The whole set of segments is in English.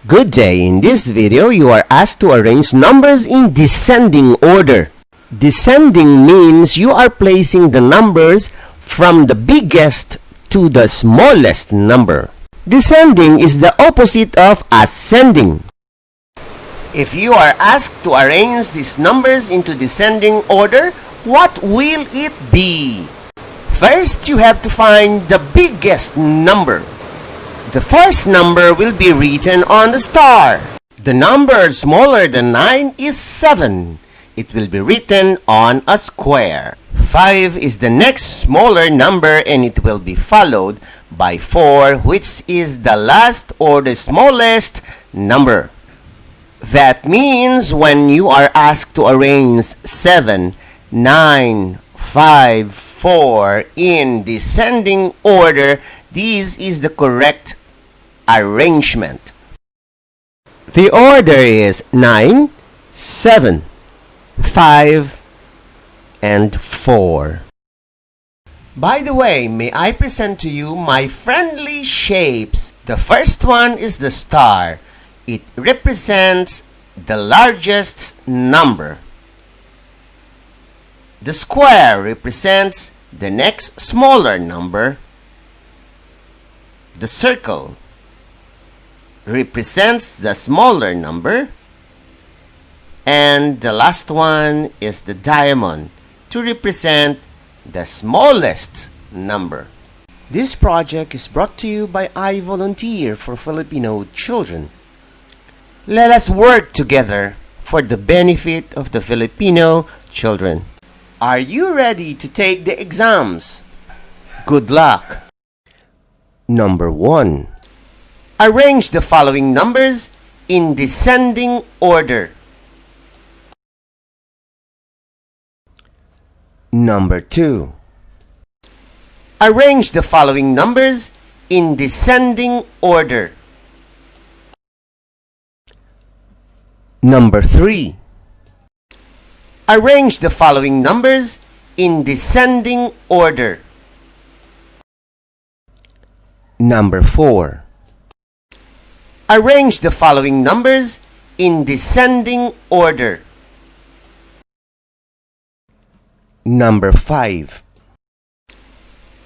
Good day. In this video, you are asked to arrange numbers in descending order. Descending means you are placing the numbers from the biggest to the smallest number. Descending is the opposite of ascending. If you are asked to arrange these numbers into descending order, what will it be? First, you have to find the biggest number. The first number will be written on the star. The number smaller than 9 is 7. It will be written on a square. 5 is the next smaller number and it will be followed by 4, which is the last or the smallest number. That means when you are asked to arrange 7, 9, 5, 4 in descending order, this is the correct arrangement. The order is 9, 7, 5, and 4. By the way, may I present to you my friendly shapes? The first one is the star. It represents the largest number. The square represents the next smaller number. The circle represents the smaller number. And the last one is the diamond to represent the smallest number. This project is brought to you by I Volunteer for Filipino Children. Let us work together for the benefit of the Filipino children. Are you ready to take the exams? Good luck! Number 1. Arrange the following numbers in descending order. Number 2. Arrange the following numbers in descending order. Number 3. Arrange the following numbers in descending order. Number 4. Arrange the following numbers in descending order. Number 5.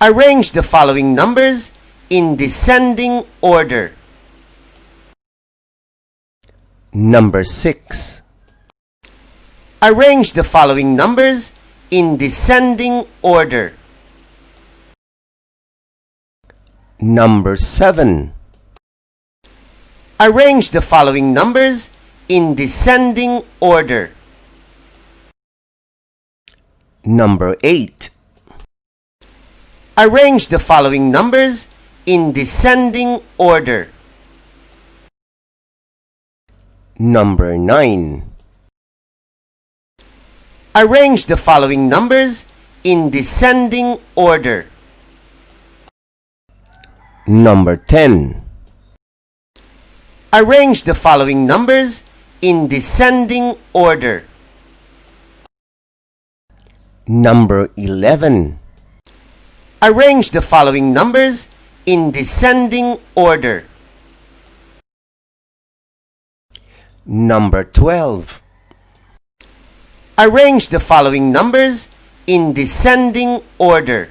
Arrange the following numbers in descending order. Number 6. Arrange the following numbers in descending order. Number 7. Arrange the following numbers in descending order. Number 8. Arrange the following numbers in descending order. Number 9. Arrange the following numbers in descending order. Number 10. Arrange the following numbers in descending order. Number 11. Arrange the following numbers in descending order. Number 12. Arrange the following numbers in descending order.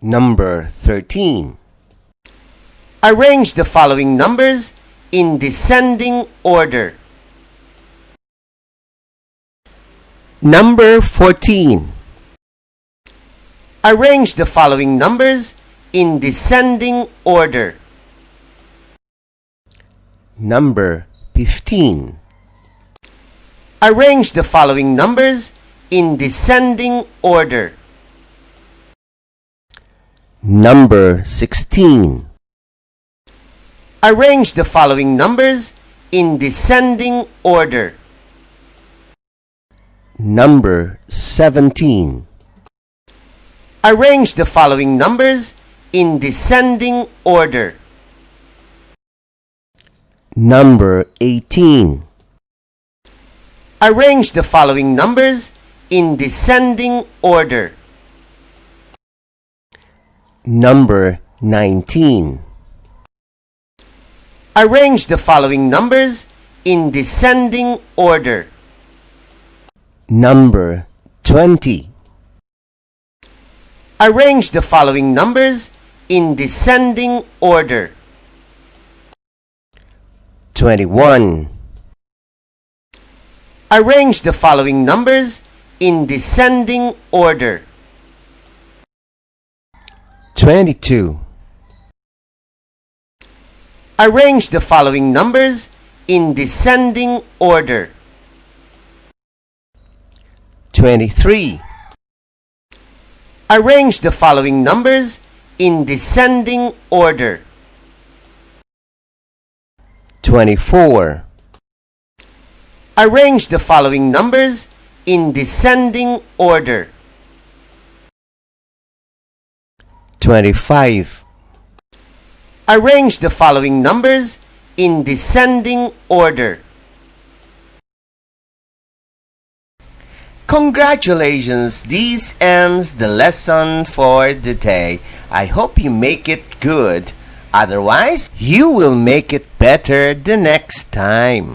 Number 13. Arrange the following numbers in descending order. Number 14. Arrange the following numbers in descending order. Number 15. Arrange the following numbers in descending order. Number 16. Arrange the following numbers in descending order. Number 17. Arrange the following numbers in descending order. Number 18. Arrange the following numbers in descending order. Number 19. Arrange the following numbers in descending order. Number 20. Arrange the following numbers in descending order. 21. Arrange the following numbers in descending order. 22. Arrange the following numbers in descending order. 23. Arrange the following numbers in descending order. 24. Arrange the following numbers in descending order. 25. Arrange the following numbers in descending order. Congratulations! This ends the lesson for the day. I hope you make it good. Otherwise, you will make it better the next time.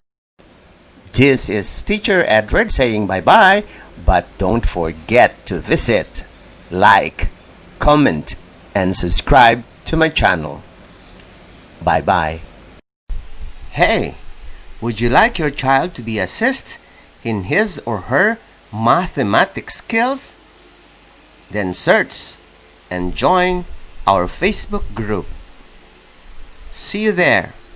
This is Teacher Edward saying bye-bye, but don't forget to visit, like, comment, and subscribe to my channel. Bye-bye. Hey, would you like your child to be assist in his or her mathematics skills? Then search and join our Facebook group. See you there.